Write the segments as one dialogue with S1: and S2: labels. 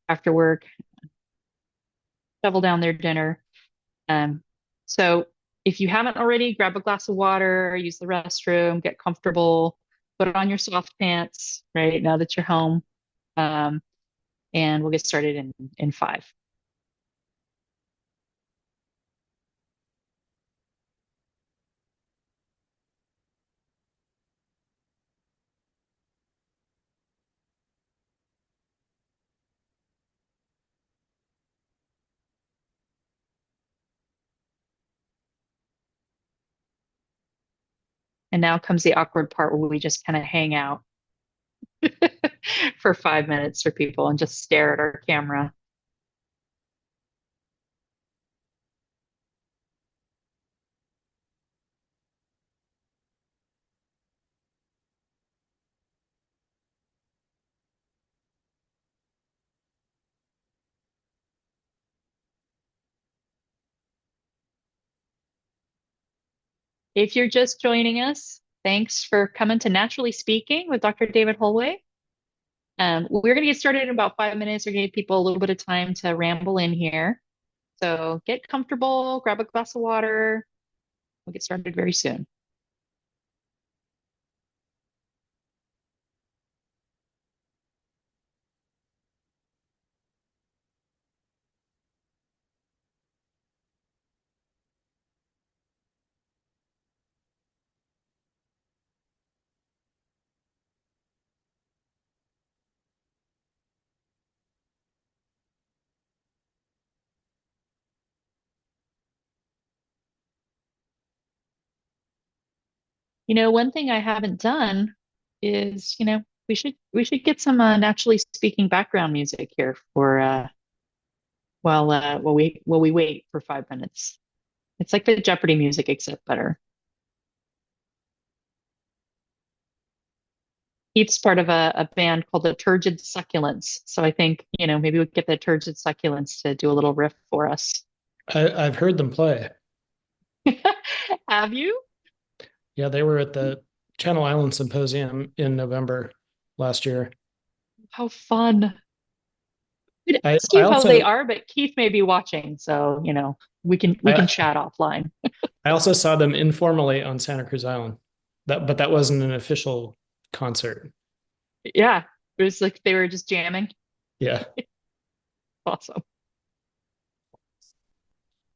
S1: after work, shovel down their dinner. Um, so if you haven't already, grab a glass of water, use the restroom, get comfortable, put on your soft pants, right? Now that you're home. Um, and we'll get started in 5. And now comes the awkward part where we just kind of hang out for 5 minutes for people and just stare at our camera. If you're just joining us, thanks for coming to Naturally Speaking with Dr. David Holway. We're going to get started in about 5 minutes. We're going to give people a little bit of time to ramble in here. So get comfortable, grab a glass of water. We'll get started very soon. One thing I haven't done is, we should get some naturally speaking background music here for while we wait for 5 minutes. It's like the Jeopardy music, except better. Keith's part of a band called the Turgid Succulents. So I think, maybe we get the Turgid Succulents to do a little riff for us.
S2: I've heard them play.
S1: Have you?
S2: Yeah, they were at the Channel Island Symposium in November last year.
S1: How fun. I'd
S2: I,
S1: ask
S2: I
S1: you how they
S2: also
S1: are, but Keith may be watching, so we can
S2: I,
S1: chat offline.
S2: I also saw them informally on Santa Cruz Island. But that wasn't an official concert.
S1: Yeah, it was like they were just jamming.
S2: Yeah.
S1: Awesome.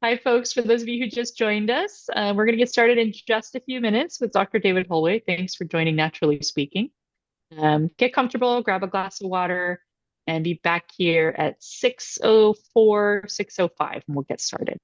S1: Hi, folks. For those of you who just joined us, we're going to get started in just a few minutes with Dr. David Holway. Thanks for joining Naturally Speaking. Get comfortable, grab a glass of water, and be back here at 6:04, 6:05, and we'll get started.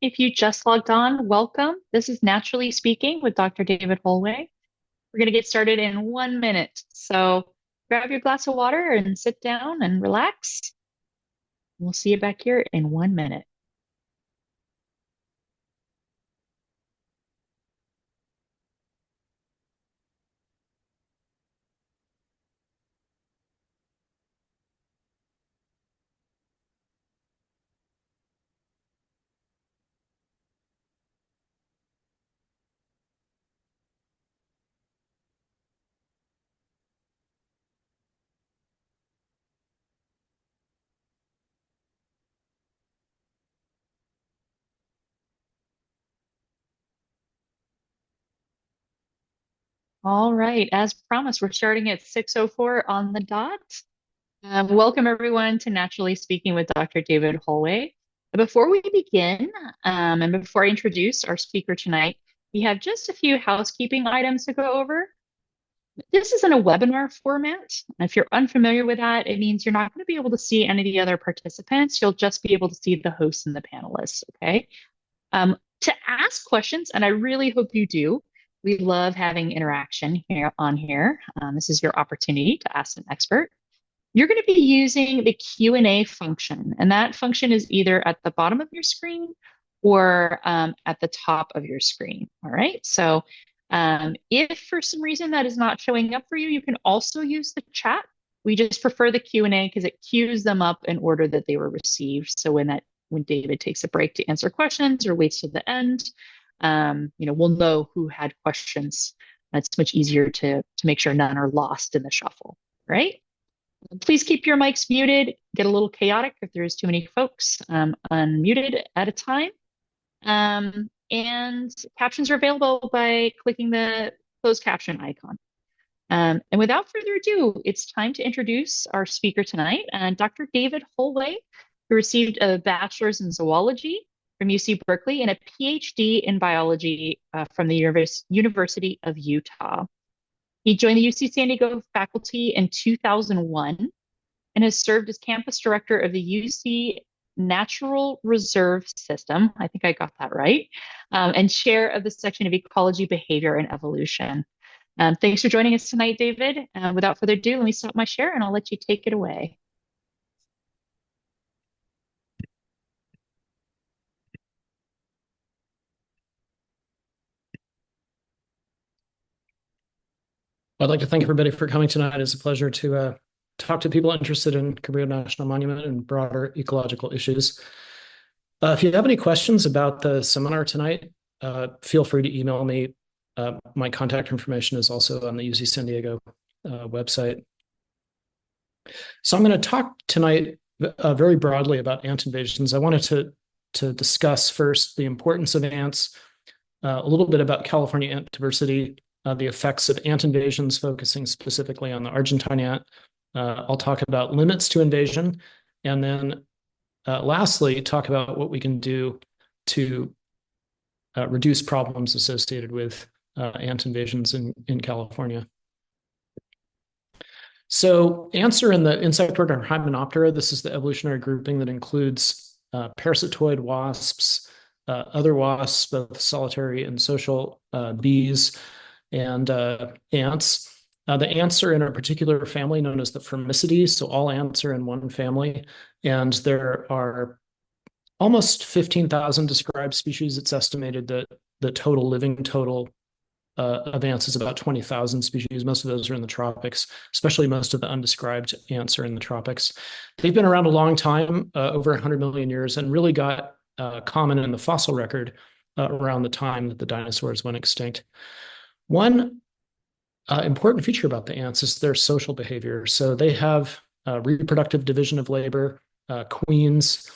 S1: If you just logged on, welcome. This is Naturally Speaking with Dr. David Holway. We're going to get started in 1 minute. So grab your glass of water and sit down and relax. We'll see you back here in 1 minute. All right, as promised, we're starting at 6:04 on the dot. Welcome everyone to Naturally Speaking with Dr. David Holway. Before we begin, and before I introduce our speaker tonight, we have just a few housekeeping items to go over. This is in a webinar format. If you're unfamiliar with that, it means you're not going to be able to see any of the other participants. You'll just be able to see the hosts and the panelists, okay? To ask questions, and I really hope you do. We love having interaction here on here. This is your opportunity to ask an expert. You're going to be using the Q&A function, and that function is either at the bottom of your screen or at the top of your screen. All right. So if for some reason that is not showing up for you, you can also use the chat. We just prefer the Q&A because it queues them up in order that they were received. So when David takes a break to answer questions or waits to the end, we'll know who had questions. It's much easier to make sure none are lost in the shuffle, right? Please keep your mics muted. Get a little chaotic if there's too many folks unmuted at a time. And captions are available by clicking the closed caption icon. And without further ado, it's time to introduce our speaker tonight, Dr. David Holway, who received a bachelor's in zoology from UC Berkeley and a Ph.D. in biology from the University of Utah. He joined the UC San Diego faculty in 2001 and has served as campus director of the UC Natural Reserve System. I think I got that right. And chair of the section of Ecology, Behavior, and Evolution. Thanks for joining us tonight, David. Without further ado, let me stop my share and I'll let you take it away.
S2: I'd like to thank everybody for coming tonight. It's a pleasure to talk to people interested in Cabrillo National Monument and broader ecological issues. If you have any questions about the seminar tonight, feel free to email me. My contact information is also on the UC San Diego website. So I'm going to talk tonight very broadly about ant invasions. I wanted to discuss first the importance of ants, a little bit about California ant diversity, the effects of ant invasions, focusing specifically on the Argentine ant. I'll talk about limits to invasion, and then lastly, talk about what we can do to reduce problems associated with ant invasions in California. So ants are in the insect order Hymenoptera. This is the evolutionary grouping that includes parasitoid wasps, other wasps, both solitary and social, bees, and ants. The ants are in a particular family known as the Firmicidae. So all ants are in one family, and there are almost 15,000 described species. It's estimated that the living total of ants is about 20,000 species. Most of those are in the tropics, especially most of the undescribed ants are in the tropics. They've been around a long time, over 100 million years, and really got common in the fossil record around the time that the dinosaurs went extinct. One important feature about the ants is their social behavior. So they have reproductive division of labor. Queens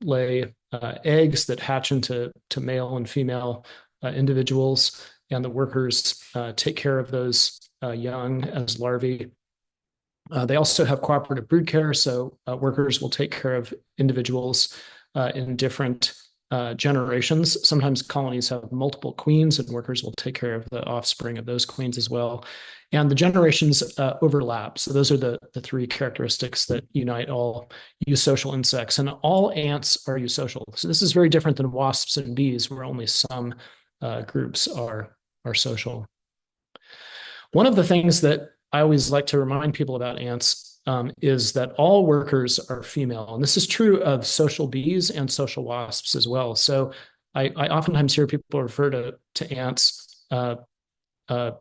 S2: lay eggs that hatch into male and female individuals, and the workers take care of those young as larvae. They also have cooperative brood care, so workers will take care of individuals in different generations. Sometimes colonies have multiple queens, and workers will take care of the offspring of those queens as well. And the generations overlap. So those are the three characteristics that unite all eusocial insects. And all ants are eusocial. So this is very different than wasps and bees, where only some groups are social. One of the things that I always like to remind people about ants is that all workers are female. And this is true of social bees and social wasps as well. So I oftentimes hear people refer to ants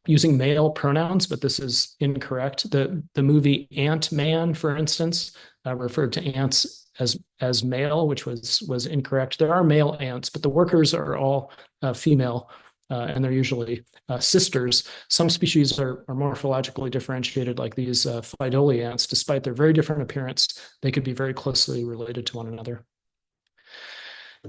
S2: using male pronouns, but this is incorrect. The movie Ant-Man, for instance, referred to ants as male, which was incorrect. There are male ants, but the workers are all female. And they're usually sisters. Some species are morphologically differentiated, like these Pheidole ants. Despite their very different appearance, they could be very closely related to one another.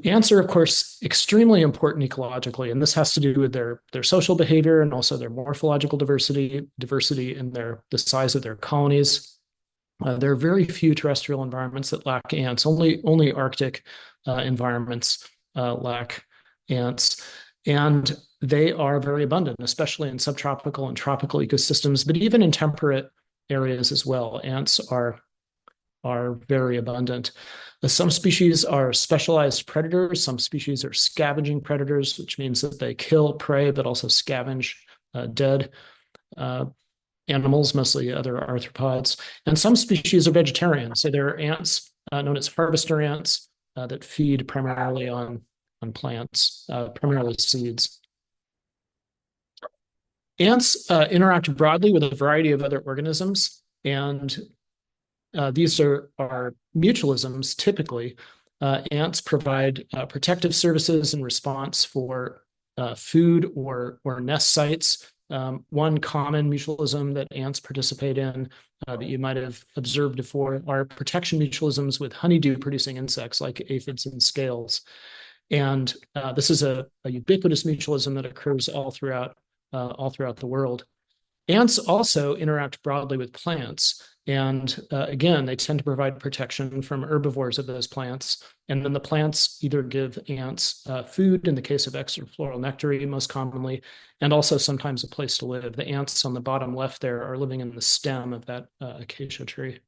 S2: Ants are, of course, extremely important ecologically, and this has to do with their social behavior and also their morphological diversity in the size of their colonies. There are very few terrestrial environments that lack ants. Only Arctic environments lack ants, and they are very abundant, especially in subtropical and tropical ecosystems, but even in temperate areas as well. Ants are very abundant. Some species are specialized predators. Some species are scavenging predators, which means that they kill prey but also scavenge dead uh, animals, mostly other arthropods. And some species are vegetarian. So there are ants known as harvester ants that feed primarily on plants, primarily seeds. Ants interact broadly with a variety of other organisms, and these are mutualisms typically. Ants provide protective services in response for food or nest sites. One common mutualism that ants participate in that you might have observed before are protection mutualisms with honeydew producing insects like aphids and scales. And this is a ubiquitous mutualism that occurs all throughout the world. Ants also interact broadly with plants. And again, they tend to provide protection from herbivores of those plants. And then the plants either give ants food, in the case of extrafloral nectary, most commonly, and also sometimes a place to live. The ants on the bottom left there are living in the stem of that acacia tree.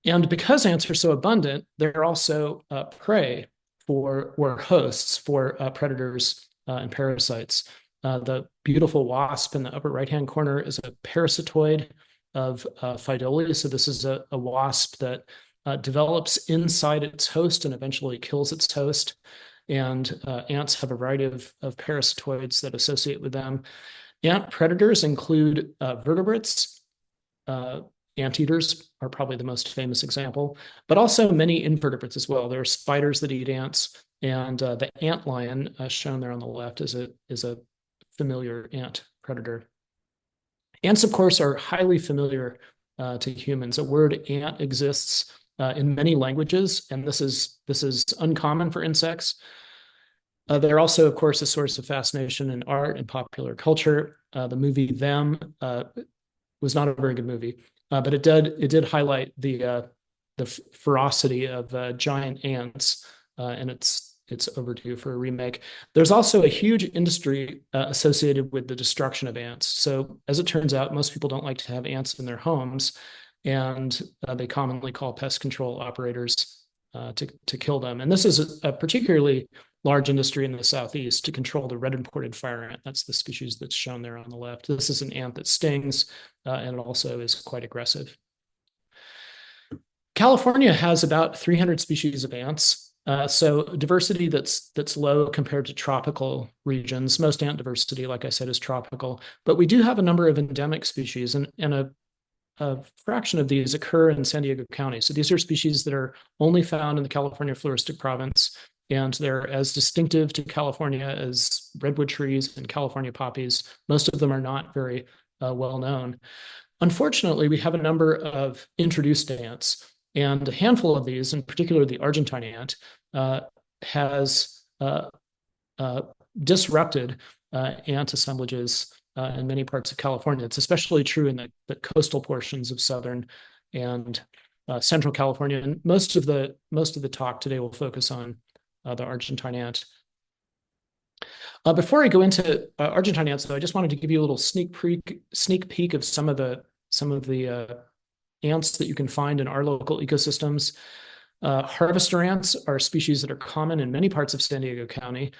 S2: And because ants are so abundant, they're also prey for or hosts for predators and parasites. The beautiful wasp in the upper right-hand corner is a parasitoid of Phydolia. So this is a wasp that develops inside its host and eventually kills its host. And ants have a variety of parasitoids that associate with them. Ant predators include vertebrates. Anteaters are probably the most famous example, but also many invertebrates as well. There are spiders that eat ants, and the antlion, shown there on the left, is a familiar ant predator. Ants, of course, are highly familiar to humans. The word ant exists in many languages, and this is uncommon for insects. They're also, of course, a source of fascination in art and popular culture. The movie Them was not a very good movie, but it did highlight the ferocity of giant ants, and it's overdue for a remake. There's also a huge industry associated with the destruction of ants. So as it turns out, most people don't like to have ants in their homes, and they commonly call pest control operators to kill them. And this is a particularly large industry in the southeast to control the red imported fire ant. That's the species that's shown there on the left. This is an ant that stings, and it also is quite aggressive. California has about 300 species of ants. So diversity that's low compared to tropical regions. Most ant diversity, like I said, is tropical. But we do have a number of endemic species, and a fraction of these occur in San Diego County. So these are species that are only found in the California floristic province, and they're as distinctive to California as redwood trees and California poppies. Most of them are not very well known. Unfortunately, we have a number of introduced ants, and a handful of these, in particular the Argentine ant, has disrupted ant assemblages in many parts of California. It's especially true in the coastal portions of southern and central California. And most of the talk today will focus on the Argentine ant. Before I go into Argentine ants, though, I just wanted to give you a little sneak peek of some of the ants that you can find in our local ecosystems. Harvester ants are species that are common in many parts of San Diego County.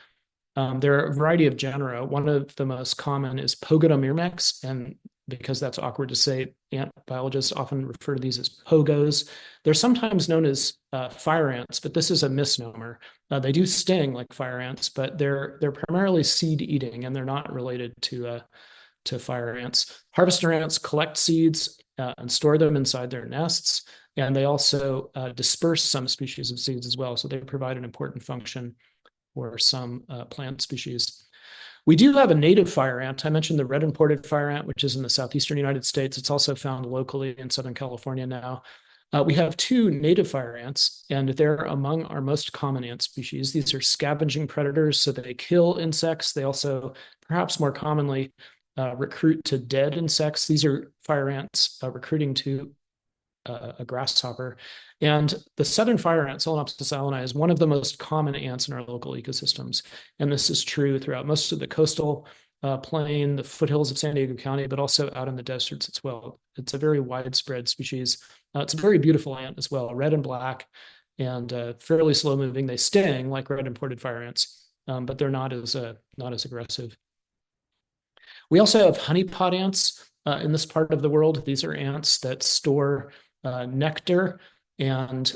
S2: There are a variety of genera. One of the most common is Pogonomyrmex, and because that's awkward to say, ant biologists often refer to these as pogos. They're sometimes known as fire ants, but this is a misnomer. They do sting like fire ants, but they're primarily seed eating, and they're not related to fire ants. Harvester ants collect seeds and store them inside their nests, and they also disperse some species of seeds as well. So they provide an important function for some plant species. We do have a native fire ant. I mentioned the red imported fire ant, which is in the southeastern United States. It's also found locally in Southern California now. We have two native fire ants, and they're among our most common ant species. These are scavenging predators, so they kill insects. They also, perhaps more commonly, recruit to dead insects. These are fire ants recruiting to a grasshopper. And the southern fire ant, Solenopsis alani, is one of the most common ants in our local ecosystems. And this is true throughout most of the coastal plain, the foothills of San Diego County, but also out in the deserts as well. It's a very widespread species. It's a very beautiful ant as well, red and black, and fairly slow moving. They sting like red imported fire ants, but they're not as aggressive. We also have honeypot ants in this part of the world. These are ants that store nectar, and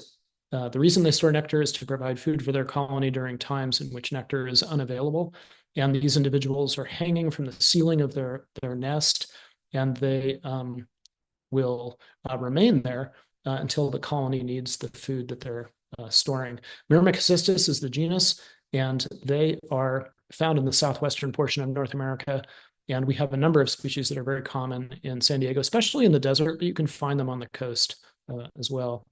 S2: the reason they store nectar is to provide food for their colony during times in which nectar is unavailable. And these individuals are hanging from the ceiling of their nest, and they will remain there until the colony needs the food that they're storing. Myrmecocystus is the genus, and they are found in the southwestern portion of North America. And we have a number of species that are very common in San Diego, especially in the desert, but you can find them on the coast as well.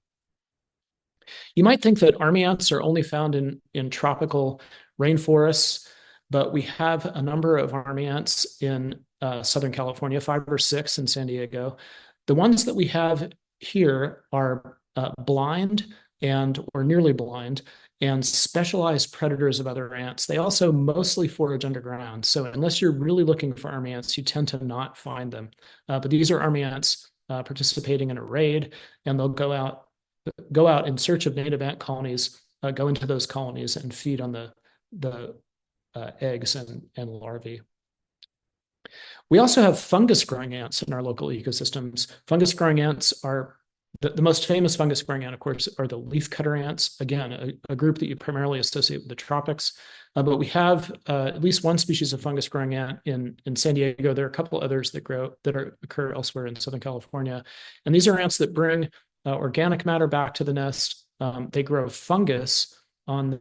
S2: You might think that army ants are only found in tropical rainforests, but we have a number of army ants in Southern California, 5 or 6 in San Diego. The ones that we have here are blind or nearly blind and specialized predators of other ants. They also mostly forage underground. So unless you're really looking for army ants, you tend to not find them. But these are army ants participating in a raid, and they'll go out in search of native ant colonies, go into those colonies and feed on the eggs and larvae. We also have fungus-growing ants in our local ecosystems. Fungus-growing ants are the most famous fungus-growing ant, of course, are the leafcutter ants. Again, a group that you primarily associate with the tropics. But we have at least one species of fungus-growing ant in San Diego. There are a couple others that occur elsewhere in Southern California. And these are ants that bring organic matter back to the nest. They grow fungus on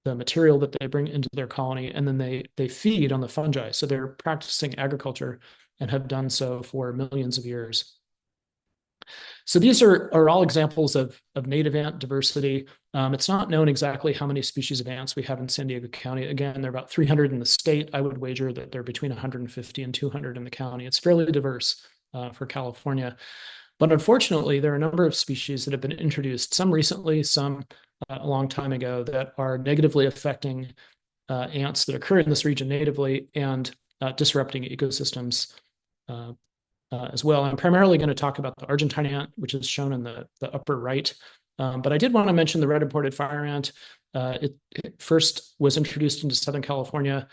S2: the material that they bring into their colony, and then they feed on the fungi. So they're practicing agriculture and have done so for millions of years. So these are all examples of native ant diversity. It's not known exactly how many species of ants we have in San Diego County. Again, there are about 300 in the state. I would wager that they're between 150 and 200 in the county. It's fairly diverse for California. But unfortunately, there are a number of species that have been introduced, some recently, some a long time ago, that are negatively affecting ants that occur in this region natively and disrupting ecosystems as well. I'm primarily going to talk about the Argentine ant, which is shown in the upper right. But I did want to mention the red imported fire ant. It first was introduced into Southern California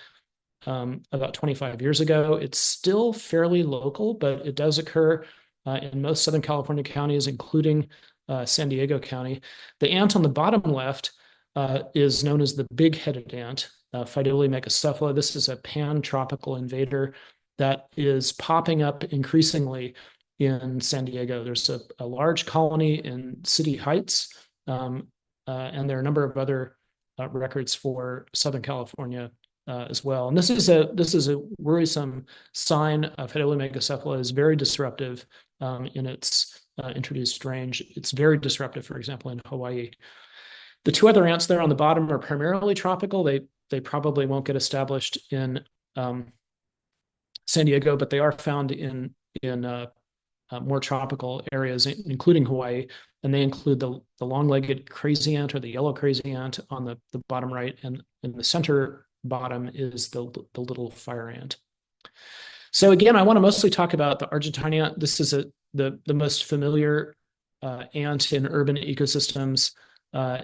S2: about 25 years ago. It's still fairly local, but it does occur in most Southern California counties, including San Diego County. The ant on the bottom left is known as the big-headed ant, Phydolia megacephala. This is a pan-tropical invader that is popping up increasingly in San Diego. There's a large colony in City Heights, and there are a number of other records for Southern California as well. And this is a worrisome sign. Phydolia megacephala is very disruptive in its introduced range. It's very disruptive, for example, in Hawaii. The two other ants there on the bottom are primarily tropical. They probably won't get established in San Diego, but they are found in more tropical areas, including Hawaii. And they include the long-legged crazy ant, or the yellow crazy ant, on the bottom right, and in the center bottom is the little fire ant. So again, I want to mostly talk about the Argentine ant. This is the most familiar ant in urban ecosystems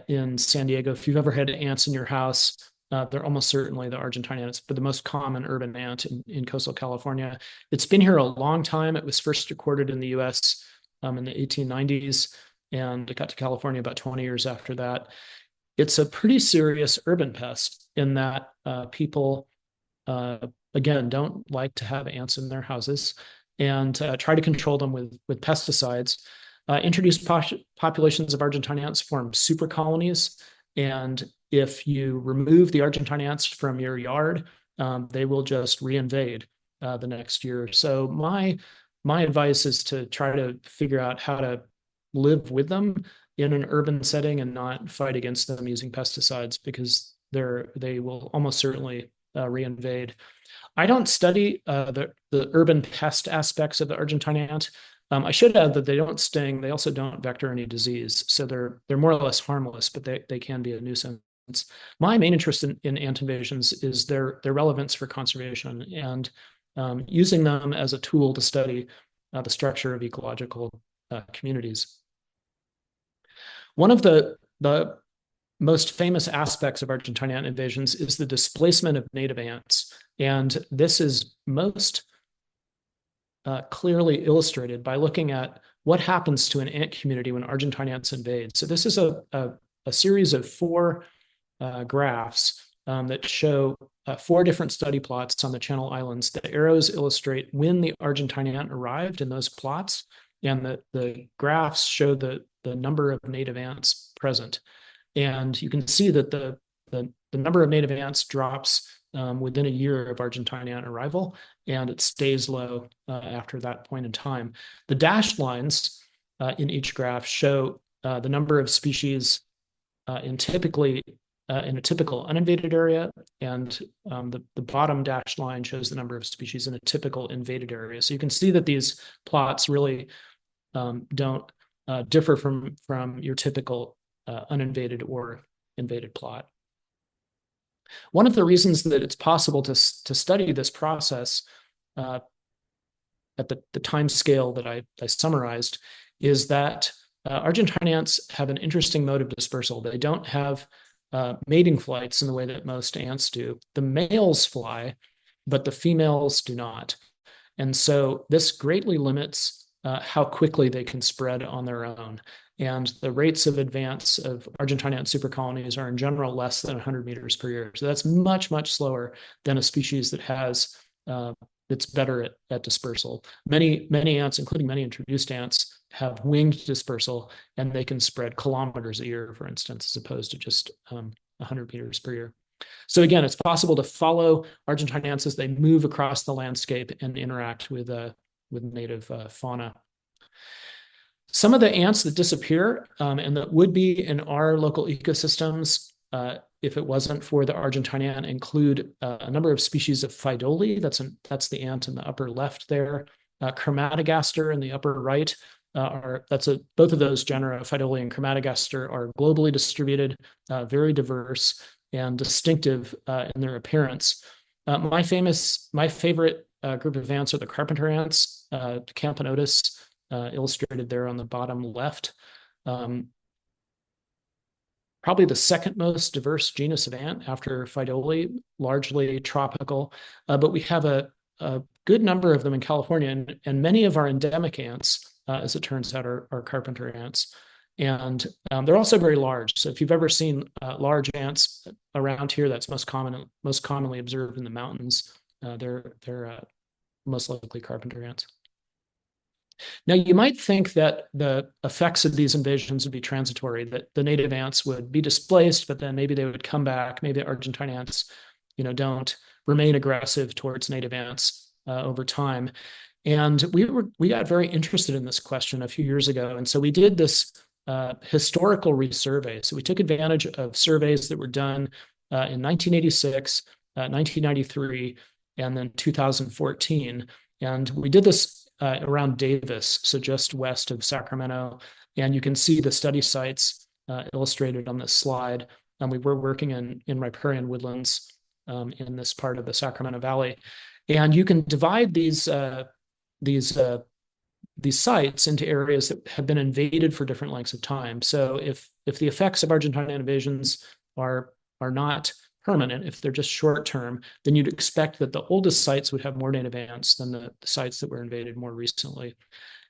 S2: in San Diego. If you've ever had ants in your house, they're almost certainly the Argentine ants, but the most common urban ant in coastal California. It's been here a long time. It was first recorded in the US in the 1890s, and it got to California about 20 years after that. It's a pretty serious urban pest in that people, again, don't like to have ants in their houses and try to control them with pesticides. Introduced populations of Argentine ants form super colonies, and if you remove the Argentine ants from your yard, they will just reinvade the next year. So my advice is to try to figure out how to live with them in an urban setting and not fight against them using pesticides because they will almost certainly reinvade. I don't study the urban pest aspects of the Argentine ant. I should add that they don't sting. They also don't vector any disease. So they're more or less harmless, but they can be a nuisance. My main interest in ant invasions is their relevance for conservation and using them as a tool to study the structure of ecological communities. One of the most famous aspects of Argentine ant invasions is the displacement of native ants. And this is most clearly illustrated by looking at what happens to an ant community when Argentine ants invade. So this is a series of four graphs that show four different study plots on the Channel Islands. The arrows illustrate when the Argentine ant arrived in those plots, and the graphs show the number of native ants present. And you can see that the number of native ants drops within a year of Argentine ant arrival, and it stays low after that point in time. The dashed lines in each graph show the number of species in a typical uninvaded area, and the bottom dashed line shows the number of species in a typical invaded area. So you can see that these plots really don't differ from your typical uninvaded or invaded plot. One of the reasons that it's possible to study this process at the time scale that I summarized is that Argentine ants have an interesting mode of dispersal. They don't have mating flights in the way that most ants do. The males fly, but the females do not. And so this greatly limits how quickly they can spread on their own. And the rates of advance of Argentine ant supercolonies are in general less than 100 meters per year. So that's much, much slower than a species that has that's better at dispersal. Many ants, including many introduced ants, have winged dispersal, and they can spread kilometers a year, for instance, as opposed to just 100 meters per year. So again, it's possible to follow Argentine ants as they move across the landscape and interact with native fauna. Some of the ants that disappear and that would be in our local ecosystems if it wasn't for the Argentine ant include a number of species of Phaidole. That's the ant in the upper left there. Chromatogaster in the upper right. Both of those genera, Phaidole and Chromatogaster, are globally distributed, very diverse and distinctive in their appearance. My favorite group of ants are the carpenter ants, Camponotus, illustrated there on the bottom left. Probably the second most diverse genus of ant after Phaidole, largely tropical. But we have a good number of them in California, and many of our endemic ants, as it turns out, are carpenter ants. And they're also very large. So if you've ever seen large ants around here, that's most commonly observed in the mountains. They're most likely carpenter ants. Now, you might think that the effects of these invasions would be transitory, that the native ants would be displaced, but then maybe they would come back. Maybe the Argentine ants, don't remain aggressive towards native ants over time. And we got very interested in this question a few years ago. And so we did this historical resurvey. So we took advantage of surveys that were done in 1986, 1993, and then 2014. And we did this around Davis, so just west of Sacramento. And you can see the study sites illustrated on this slide. And we were working in riparian woodlands in this part of the Sacramento Valley. And you can divide these sites into areas that have been invaded for different lengths of time. So if the effects of Argentine invasions are not permanent, if they're just short term, then you'd expect that the oldest sites would have more native ants than the sites that were invaded more recently.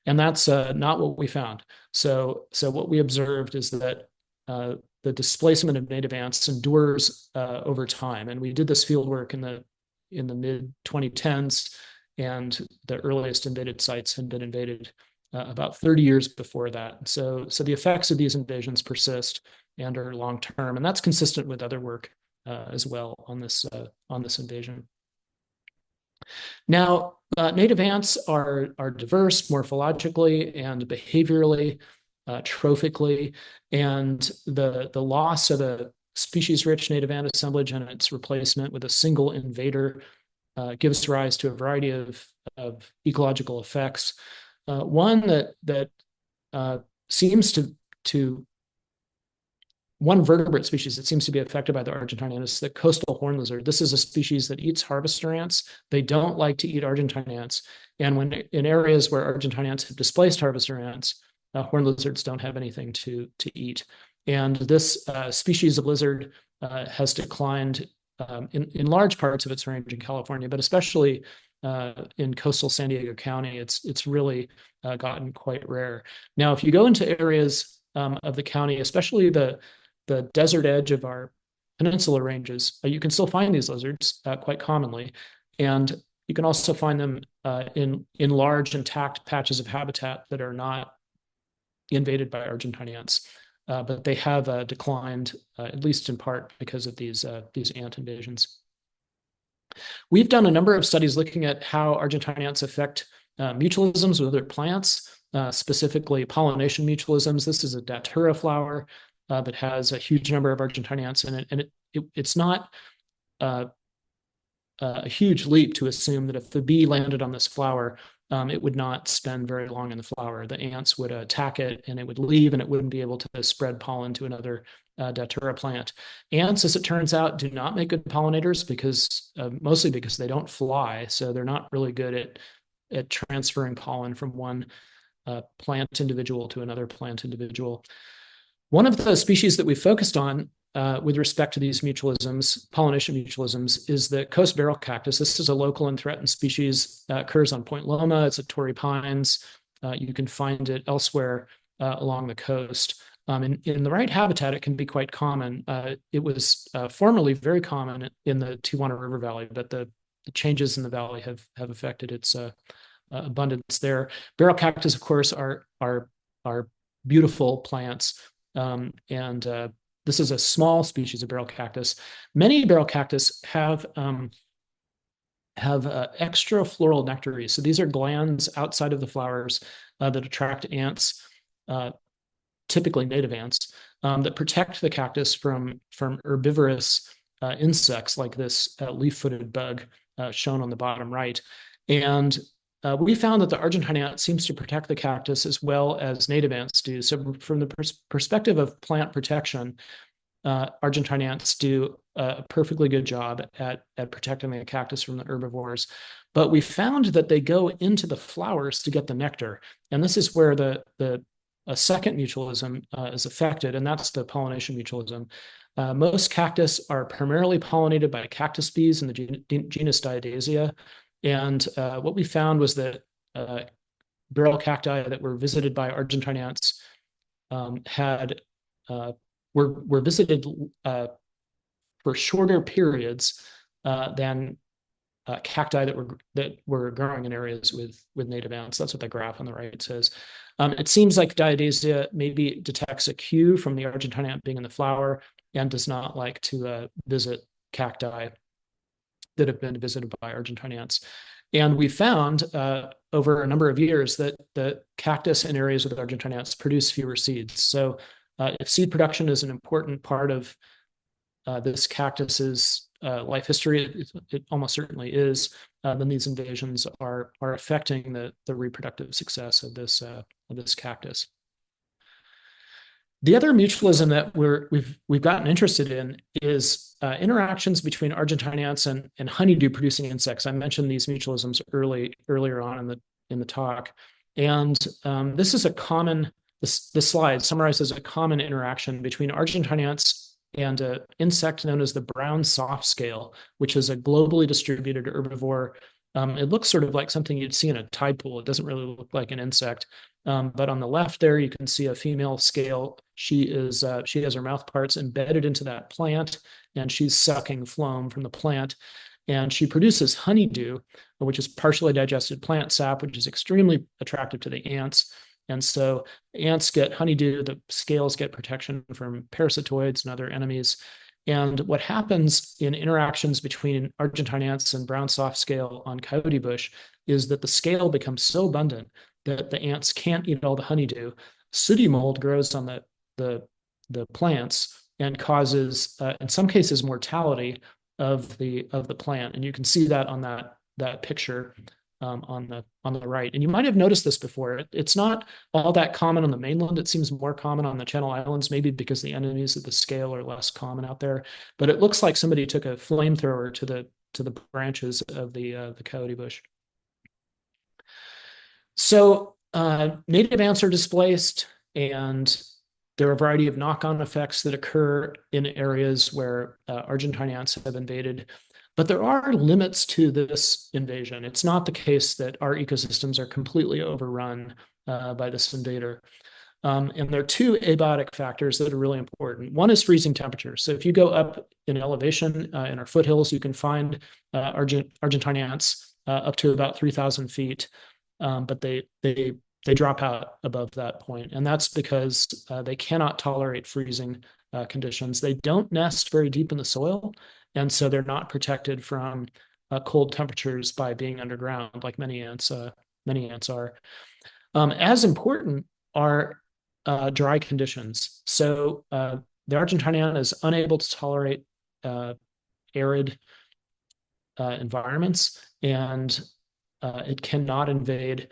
S2: And that's not what we found. So what we observed is that the displacement of native ants endures over time. And we did this field work in the mid 2010s, and the earliest invaded sites had been invaded about 30 years before that. So the effects of these invasions persist and are long term, and that's consistent with other work as well on this invasion. Now, native ants are diverse morphologically and behaviorally. trophically, and the loss of a species-rich native ant assemblage and its replacement with a single invader gives rise to a variety of ecological effects. One that seems to one vertebrate species that seems to be affected by the Argentine ant is the coastal horn lizard. This is a species that eats harvester ants. They don't like to eat Argentine ants. And when in areas where Argentine ants have displaced harvester ants, horn lizards don't have anything to eat. And this species of lizard has declined in large parts of its range in California, but especially in coastal San Diego County, it's really gotten quite rare. Now, if you go into areas of the county, especially the desert edge of our peninsula ranges, you can still find these lizards quite commonly. And you can also find them in large intact patches of habitat that are not invaded by Argentine ants. But they have declined, at least in part, because of these ant invasions. We've done a number of studies looking at how Argentine ants affect mutualisms with other plants, specifically pollination mutualisms. This is a datura flower that has a huge number of Argentine ants in it. And it's not a huge leap to assume that if the bee landed on this flower, it would not spend very long in the flower. The ants would attack it and it would leave and it wouldn't be able to spread pollen to another datura plant. Ants, as it turns out, do not make good pollinators because mostly because they don't fly. So they're not really good at transferring pollen from one plant individual to another plant individual. One of the species that we focused on with respect to these mutualisms, pollination mutualisms, is the coast barrel cactus. This is a local and threatened species, occurs on Point Loma. It's at Torrey Pines. You can find it elsewhere along the coast. In the right habitat, it can be quite common. It was formerly very common in the Tijuana River Valley, but the changes in the valley have affected its abundance there. Barrel cactus, of course, are beautiful plants, and this is a small species of barrel cactus. Many barrel cactus have extra floral nectaries. So these are glands outside of the flowers that attract ants, typically native ants, that protect the cactus from herbivorous insects like this leaf-footed bug shown on the bottom right. And we found that the Argentine ant seems to protect the cactus as well as native ants do. So from the perspective of plant protection, Argentine ants do a perfectly good job at protecting the cactus from the herbivores. But we found that they go into the flowers to get the nectar. And this is where a second mutualism is affected, and that's the pollination mutualism. Most cactus are primarily pollinated by cactus bees in the genus Diadasia. And what we found was that barrel cacti that were visited by Argentine ants were visited for shorter periods than cacti that were growing in areas with native ants. That's what the graph on the right says. It seems like Diadasia maybe detects a cue from the Argentine ant being in the flower and does not like to visit cacti that have been visited by Argentine ants. And we found over a number of years that the cactus in areas with Argentine ants produce fewer seeds. So if seed production is an important part of this cactus's life history, it almost certainly is, then these invasions are affecting the reproductive success of this cactus. The other mutualism that we've gotten interested in is interactions between Argentine ants and honeydew producing insects. I mentioned these mutualisms earlier on in the talk, and this is a common. This slide summarizes a common interaction between Argentine ants and an insect known as the brown soft scale, which is a globally distributed herbivore. It looks sort of like something you'd see in a tide pool. It doesn't really look like an insect. But on the left there, you can see a female scale. She has her mouth parts embedded into that plant, and she's sucking phloem from the plant. And she produces honeydew, which is partially digested plant sap, which is extremely attractive to the ants. And so ants get honeydew, the scales get protection from parasitoids and other enemies. And what happens in interactions between Argentine ants and brown soft scale on coyote bush is that the scale becomes so abundant that the ants can't eat all the honeydew. Sooty mold grows on the, the plants and causes, in some cases, mortality of the plant. And you can see that on that picture on the right. And you might have noticed this before. It's not all that common on the mainland. It seems more common on the Channel Islands, maybe because the enemies of the scale are less common out there. But it looks like somebody took a flamethrower to the branches of the coyote bush. So native ants are displaced, and there are a variety of knock-on effects that occur in areas where Argentine ants have invaded. But there are limits to this invasion. It's not the case that our ecosystems are completely overrun by this invader. And there are two abiotic factors that are really important. One is freezing temperatures. So if you go up in elevation in our foothills, you can find Argentine ants up to about 3,000 feet, but they drop out above that point, and that's because they cannot tolerate freezing conditions. They don't nest very deep in the soil, and so they're not protected from cold temperatures by being underground, like many ants are. As important are dry conditions. So the Argentine ant is unable to tolerate arid environments, and it cannot invade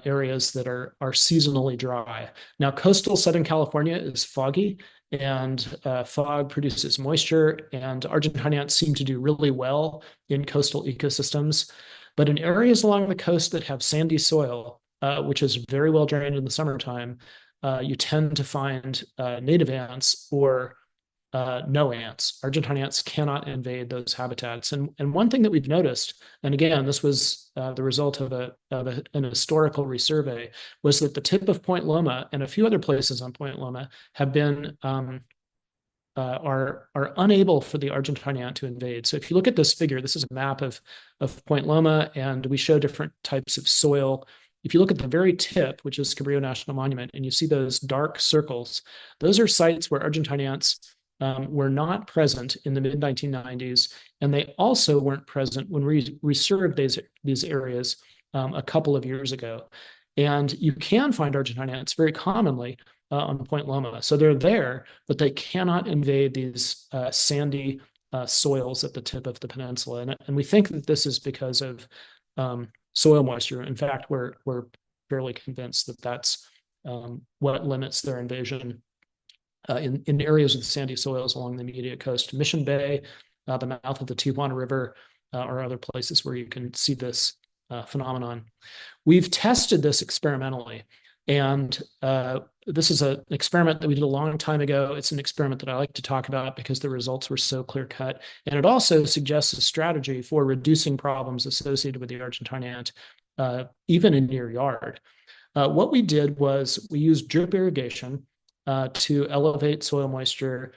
S2: areas that are seasonally dry. Now, coastal Southern California is foggy, and fog produces moisture, and Argentine ants seem to do really well in coastal ecosystems. But in areas along the coast that have sandy soil, which is very well drained in the summertime, you tend to find native ants or no ants. Argentine ants cannot invade those habitats. And one thing that we've noticed, and again, this was the result of an historical resurvey, was that the tip of Point Loma and a few other places on Point Loma have been are unable for the Argentine ant to invade. So if you look at this figure, this is a map of Point Loma, and we show different types of soil. If you look at the very tip, which is Cabrillo National Monument, and you see those dark circles, those are sites where Argentine ants were not present in the mid 1990s, and they also weren't present when we reserved these areas a couple of years ago. And you can find Argentine ants very commonly on Point Loma. So they're there, but they cannot invade these sandy soils at the tip of the peninsula. And we think that this is because of soil moisture. In fact, we're fairly convinced that that's what limits their invasion in areas with sandy soils along the immediate coast. Mission Bay, the mouth of the Tijuana River, are other places where you can see this phenomenon. We've tested this experimentally, and this is an experiment that we did a long time ago. It's an experiment that I like to talk about because the results were so clear-cut, and it also suggests a strategy for reducing problems associated with the Argentine ant, even in your yard. What we did was we used drip irrigation to elevate soil moisture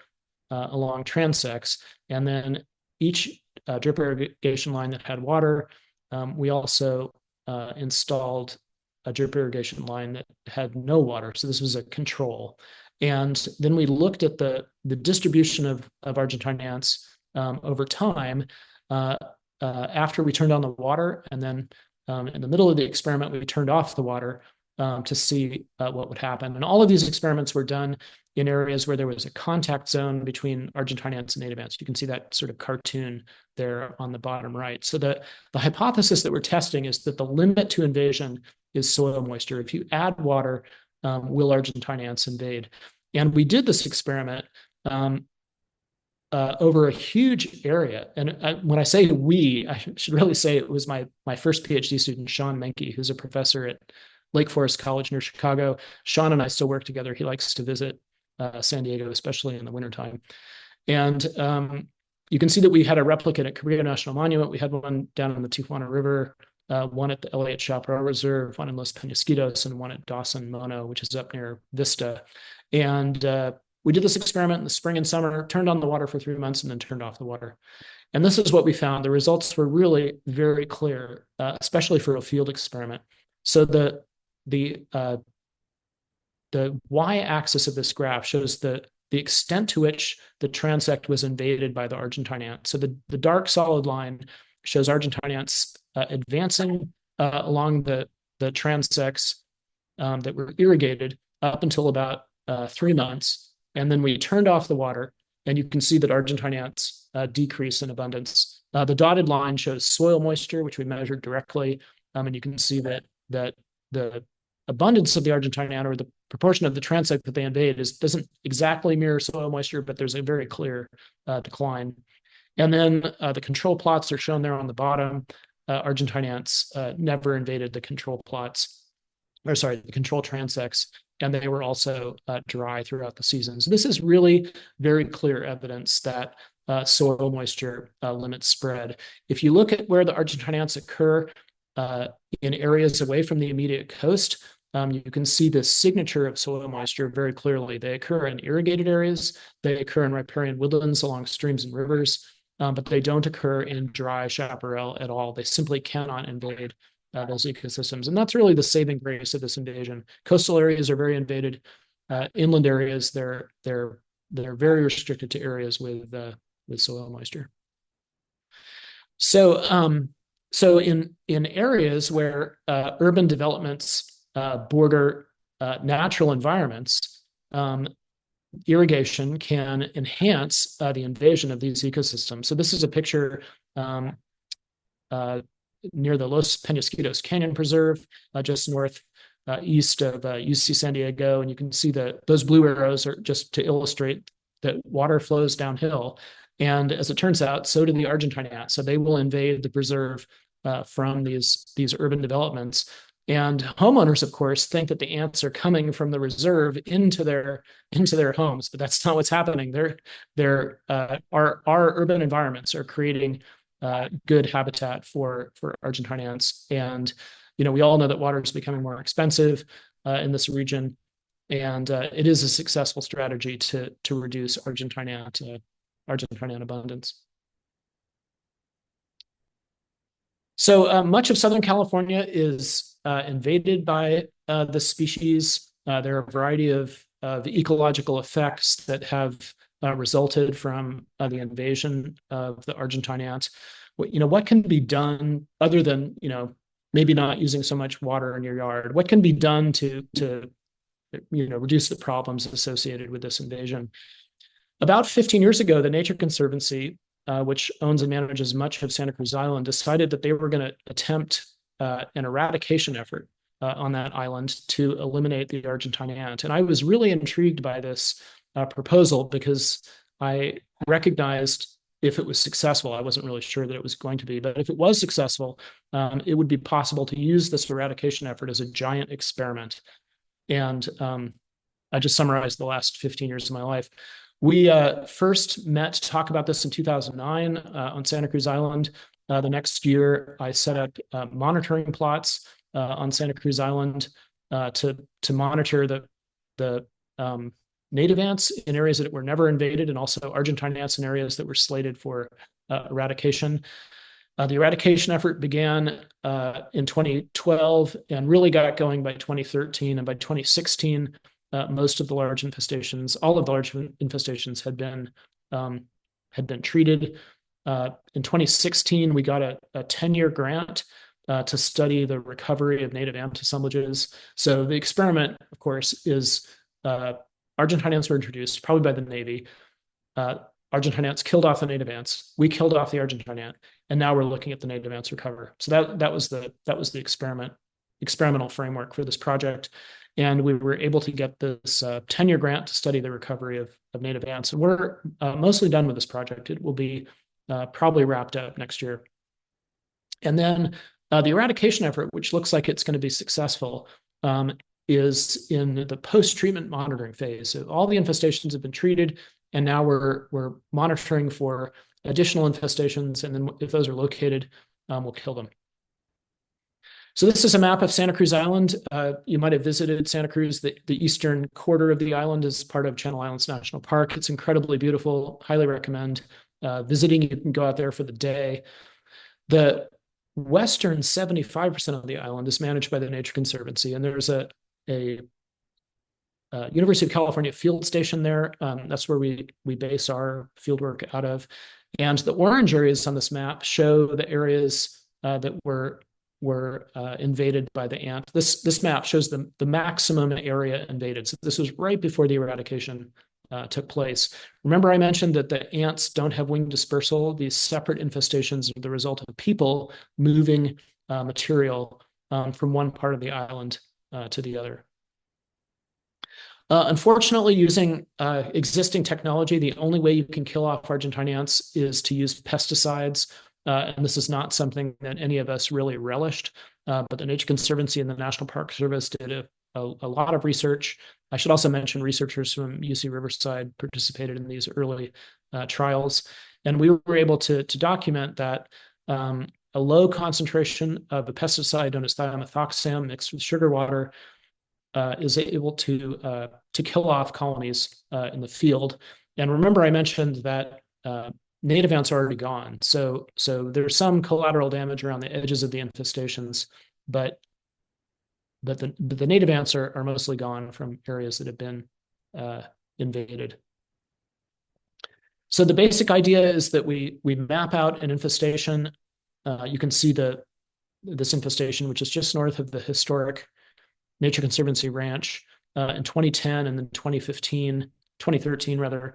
S2: along transects. And then each drip irrigation line that had water, we also installed a drip irrigation line that had no water. So this was a control. And then we looked at the distribution of Argentine ants over time after we turned on the water. And then in the middle of the experiment, we turned off the water to see what would happen. And all of these experiments were done in areas where there was a contact zone between Argentine ants and native ants. You can see that sort of cartoon there on the bottom right. So the hypothesis that we're testing is that the limit to invasion is soil moisture. If you add water, will Argentine ants invade? And we did this experiment over a huge area. And when I say we, I should really say it was my first PhD student, Sean Menke, who's a professor at Lake Forest College near Chicago. Sean and I still work together. He likes to visit San Diego, especially in the wintertime. And you can see that we had a replicate at Cabrillo National Monument. We had one down on the Tijuana River, one at the Elliott Chaparral Reserve, one in Los Penasquitos, and one at Dawson Mono, which is up near Vista. And we did this experiment in the spring and summer, turned on the water for 3 months, and then turned off the water. And this is what we found. The results were really very clear, especially for a field experiment. So the y-axis of this graph shows the extent to which the transect was invaded by the Argentine ant. So the dark solid line shows Argentine ants advancing along the transects that were irrigated, up until about 3 months. And then we turned off the water, and you can see that Argentine ants decrease in abundance. The dotted line shows soil moisture, which we measured directly. And you can see that the abundance of the Argentine ant, or the proportion of the transect that they invade, doesn't exactly mirror soil moisture, but there's a very clear decline. And then the control plots are shown there on the bottom. Argentine ants never invaded the control plots, or sorry, the control transects, and they were also dry throughout the season. So this is really very clear evidence that soil moisture limits spread. If you look at where the Argentine ants occur in areas away from the immediate coast, you can see the signature of soil moisture very clearly. They occur in irrigated areas, they occur in riparian woodlands along streams and rivers, but they don't occur in dry chaparral at all. They simply cannot invade those ecosystems. And that's really the saving grace of this invasion. Coastal areas are very invaded. Inland areas, they're very restricted to areas with soil moisture. So in areas where urban developments border natural environments, irrigation can enhance the invasion of these ecosystems. So this is a picture near the Los Penasquitos Canyon Preserve, just east of UC San Diego. And you can see that those blue arrows are just to illustrate that water flows downhill. And as it turns out, so do the Argentine ants. So they will invade the preserve from these urban developments. And homeowners, of course, think that the ants are coming from the reserve into their homes, but that's not what's happening. Our urban environments are creating good habitat for Argentine ants. And we all know that water is becoming more expensive in this region, and it is a successful strategy to reduce Argentine ant abundance. So much of Southern California is invaded by this species. There are a variety of ecological effects that have resulted from the invasion of the Argentine ant. What can be done other than maybe not using so much water in your yard? What can be done to reduce the problems associated with this invasion? About 15 years ago, the Nature Conservancy, which owns and manages much of Santa Cruz Island, decided that they were going to attempt an eradication effort on that island to eliminate the Argentine ant. And I was really intrigued by this proposal because I recognized if it was successful, I wasn't really sure that it was going to be, but if it was successful, it would be possible to use this eradication effort as a giant experiment. And I just summarized the last 15 years of my life. We first met to talk about this in 2009 on Santa Cruz Island. The next year, I set up monitoring plots on Santa Cruz Island to monitor the native ants in areas that were never invaded, and also Argentine ants in areas that were slated for eradication. The eradication effort began in 2012 and really got going by 2013. And by 2016, most of the large infestations, all of the large infestations had been treated. In 2016, we got a 10-year grant to study the recovery of native ant assemblages. So the experiment, of course, is Argentine ants were introduced, probably by the Navy. Argentine ants killed off the native ants. We killed off the Argentine ant, and now we're looking at the native ants recover. So that was the experimental framework for this project. And we were able to get this 10-year grant to study the recovery of native ants. And we're mostly done with this project. It will be probably wrapped up next year. And then the eradication effort, which looks like it's going to be successful, is in the post-treatment monitoring phase. So all the infestations have been treated, and now we're monitoring for additional infestations. And then if those are located, we'll kill them. So this is a map of Santa Cruz Island. You might have visited Santa Cruz. The eastern quarter of the island is part of Channel Islands National Park. It's incredibly beautiful. Highly recommend visiting. You can go out there for the day. The western 75% of the island is managed by the Nature Conservancy, and there's a University of California field station there. That's where we base our fieldwork out of. And the orange areas on this map show the areas that were were invaded by the ant. This map shows the maximum area invaded. So this was right before the eradication took place. Remember, I mentioned that the ants don't have wing dispersal. These separate infestations are the result of people moving material from one part of the island to the other. Unfortunately, using existing technology, the only way you can kill off Argentine ants is to use pesticides. And this is not something that any of us really relished. But the Nature Conservancy and the National Park Service did a lot of research. I should also mention researchers from UC Riverside participated in these early trials. And we were able to document that a low concentration of a pesticide known as thiamethoxam mixed with sugar water is able to kill off colonies in the field. And remember, I mentioned that native ants are already gone. So there's some collateral damage around the edges of the infestations, but the native ants are mostly gone from areas that have been invaded. So the basic idea is that we map out an infestation. You can see this infestation, which is just north of the historic Nature Conservancy Ranch in 2010 and then 2013 rather.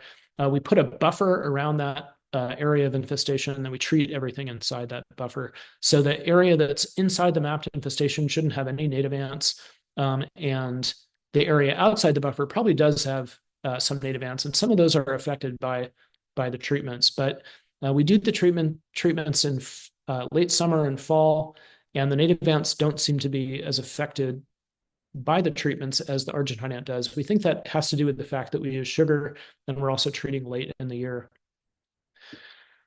S2: We put a buffer around that area of infestation, and then we treat everything inside that buffer. So the area that's inside the mapped infestation shouldn't have any native ants, and the area outside the buffer probably does have some native ants, and some of those are affected by the treatments. But we do the treatments in late summer and fall, and the native ants don't seem to be as affected by the treatments as the Argentine ant does. We think that has to do with the fact that we use sugar and we're also treating late in the year.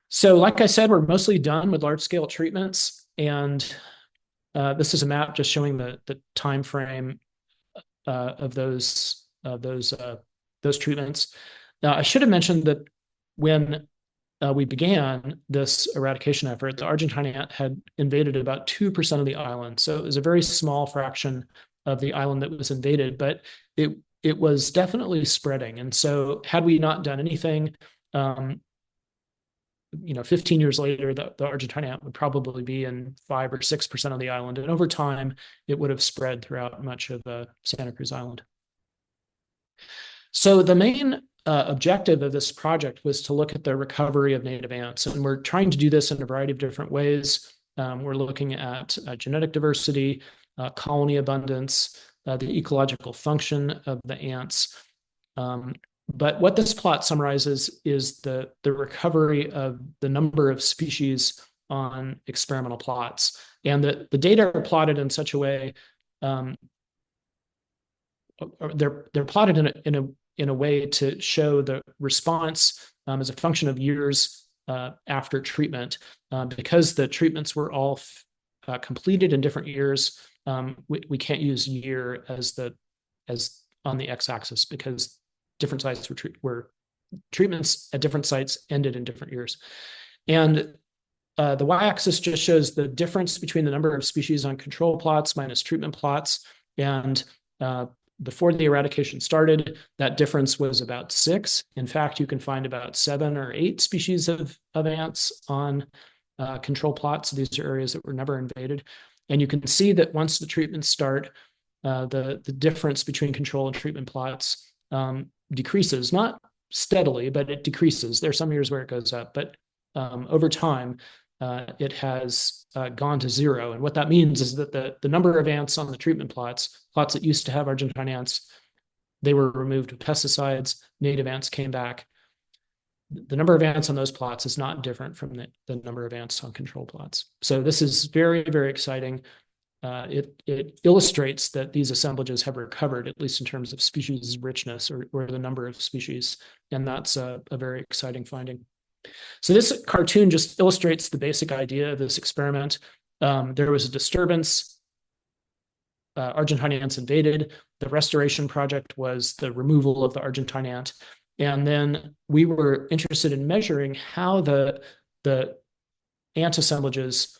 S2: So like I said, we're mostly done with large scale treatments. And this is a map just showing the time frame of those treatments. Now, I should have mentioned that when we began this eradication effort, the Argentine ant had invaded about 2% of the island. So it was a very small fraction of the island that was invaded, but it was definitely spreading. And so had we not done anything, 15 years later, the Argentine ant would probably be in 5 or 6% of the island. And over time, it would have spread throughout much of Santa Cruz Island. So the main objective of this project was to look at the recovery of native ants. And we're trying to do this in a variety of different ways. We're looking at genetic diversity, colony abundance, the ecological function of the ants. But what this plot summarizes is the recovery of the number of species on experimental plots. And the data are plotted in such a way, they're plotted in a way to show the response as a function of years after treatment. Because the treatments were all completed in different years, we can't use year as on the x-axis because different sites were treatments at different sites ended in different years. And the y-axis just shows the difference between the number of species on control plots minus treatment plots. And before the eradication started, that difference was about 6. In fact, you can find about 7 or 8 species of ants on control plots. These are areas that were never invaded. And you can see that once the treatments start, the difference between control and treatment plots decreases, not steadily, but it decreases. There are some years where it goes up, but over time, it has gone to 0. And what that means is that the number of ants on the treatment plots that used to have Argentine ants, they were removed with pesticides, native ants came back. The number of ants on those plots is not different from the number of ants on control plots. So this is very, very exciting. It illustrates that these assemblages have recovered, at least in terms of species richness or the number of species. And that's a very exciting finding. So this cartoon just illustrates the basic idea of this experiment. There was a disturbance. Argentine ants invaded. The restoration project was the removal of the Argentine ant. And then we were interested in measuring how the ant assemblages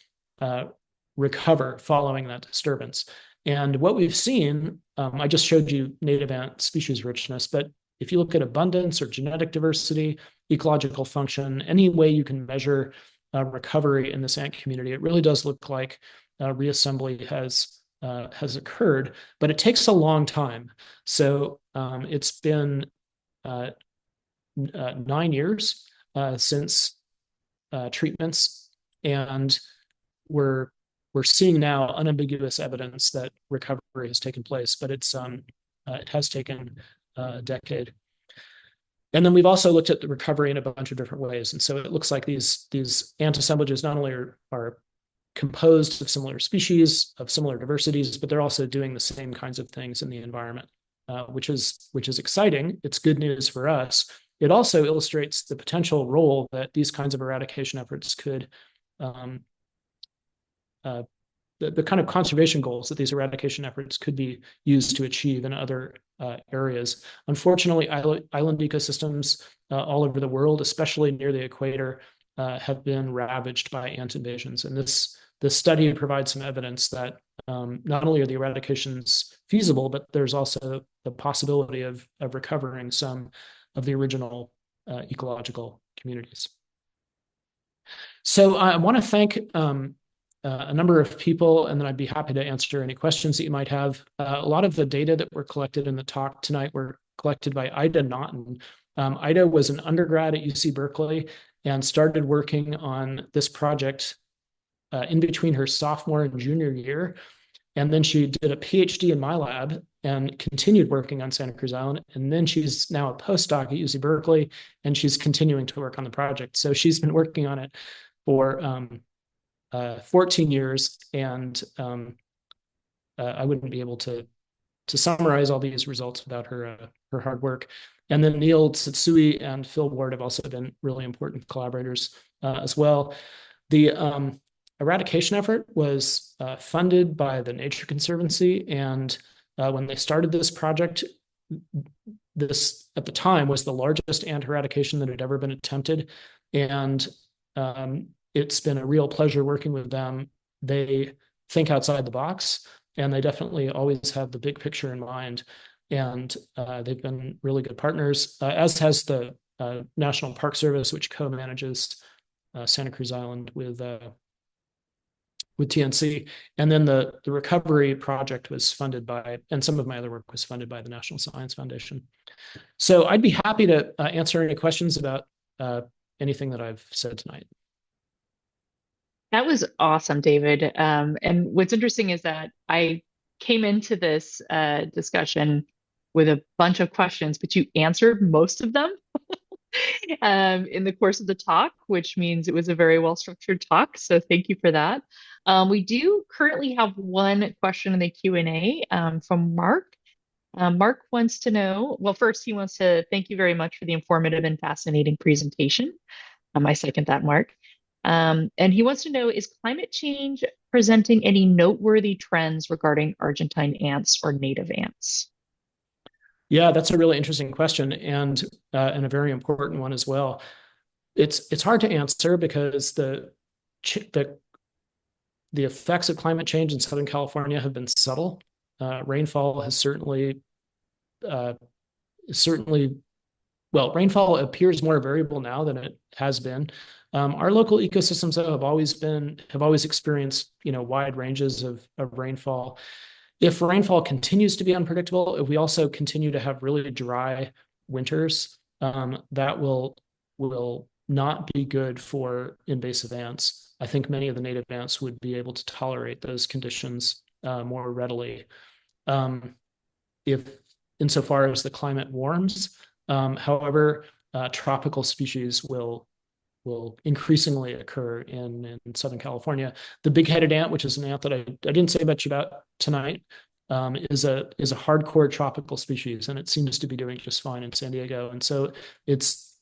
S2: recover following that disturbance. And what we've seen, I just showed you native ant species richness, but if you look at abundance or genetic diversity, ecological function, any way you can measure recovery in this ant community, it really does look like reassembly has occurred, but it takes a long time. So it's been 9 years since treatments, and we're we're seeing now unambiguous evidence that recovery has taken place, but it has taken a decade. And then we've also looked at the recovery in a bunch of different ways. And so it looks like these ant assemblages not only are composed of similar species, of similar diversities, but they're also doing the same kinds of things in the environment, which is exciting. It's good news for us. It also illustrates the potential role that these kinds of eradication efforts could um, uh, the kind of conservation goals that these eradication efforts could be used to achieve in other areas. Unfortunately, island ecosystems all over the world, especially near the equator, have been ravaged by ant invasions. And this study provides some evidence that not only are the eradications feasible, but there's also the possibility of recovering some of the original ecological communities. So I want to thank a number of people, and then I'd be happy to answer any questions that you might have. A lot of the data that were collected in the talk tonight were collected by Ida Naughton. Ida was an undergrad at UC Berkeley and started working on this project in between her sophomore and junior year. And then she did a PhD in my lab and continued working on Santa Cruz Island. And then she's now a postdoc at UC Berkeley, and she's continuing to work on the project. So she's been working on it for 14 years, and I wouldn't be able to summarize all these results without her hard work. And then Neil Tsutsui and Phil Ward have also been really important collaborators as well. The eradication effort was funded by the Nature Conservancy, and when they started this project, this at the time was the largest ant eradication that had ever been attempted, and it's been a real pleasure working with them. They think outside the box, and they definitely always have the big picture in mind. And they've been really good partners, as has the National Park Service, which co-manages Santa Cruz Island with TNC. And then the recovery project was funded by, and some of my other work was funded by the National Science Foundation. So I'd be happy to answer any questions about anything that I've said tonight.
S1: That was awesome, David. And what's interesting is that I came into this discussion with a bunch of questions, but you answered most of them in the course of the talk, which means it was a very well-structured talk. So thank you for that. We do currently have one question in the Q&A from Mark. Mark wants to know, well, first he wants to thank you very much for the informative and fascinating presentation. I second that, Mark. And he wants to know, is climate change presenting any noteworthy trends regarding Argentine ants or native ants?
S2: Yeah, that's a really interesting question, and a very important one as well. It's hard to answer because the effects of climate change in Southern California have been subtle. Rainfall has certainly well, rainfall appears more variable now than it has been. Our local ecosystems, though, have always experienced wide ranges of rainfall. If rainfall continues to be unpredictable, if we also continue to have really dry winters, that will not be good for invasive ants. I think many of the native ants would be able to tolerate those conditions more readily. If insofar as the climate warms, however, tropical species will increasingly occur in Southern California. The big-headed ant, which is an ant that I didn't say much about tonight, is a hardcore tropical species, and it seems to be doing just fine in San Diego. And so it's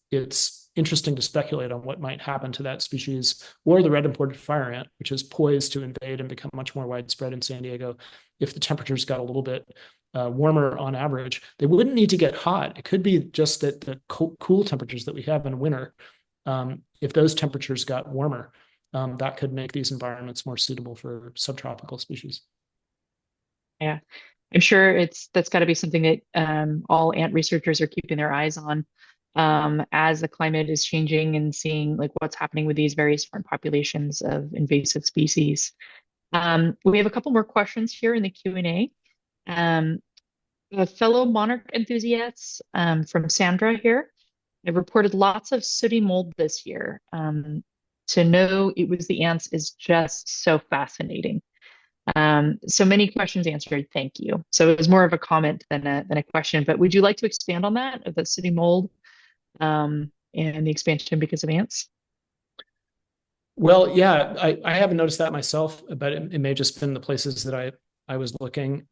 S2: interesting to speculate on what might happen to that species, or the red imported fire ant, which is poised to invade and become much more widespread in San Diego if the temperatures got a little bit warmer on average. They wouldn't need to get hot. It could be just that the cool temperatures that we have in winter, if those temperatures got warmer, that could make these environments more suitable for subtropical species.
S1: Yeah, I'm sure that's got to be something that all ant researchers are keeping their eyes on as the climate is changing and seeing like what's happening with these various different populations of invasive species. We have a couple more questions here in the Q&A. Um, fellow monarch enthusiasts from Sandra here. It reported lots of sooty mold this year. To know it was the ants is just so fascinating. So many questions answered. Thank you. So it was more of a comment than a question. But would you like to expand on that of the sooty mold and the expansion because of ants?
S2: Well, yeah, I haven't noticed that myself, but it may just been the places that I was looking.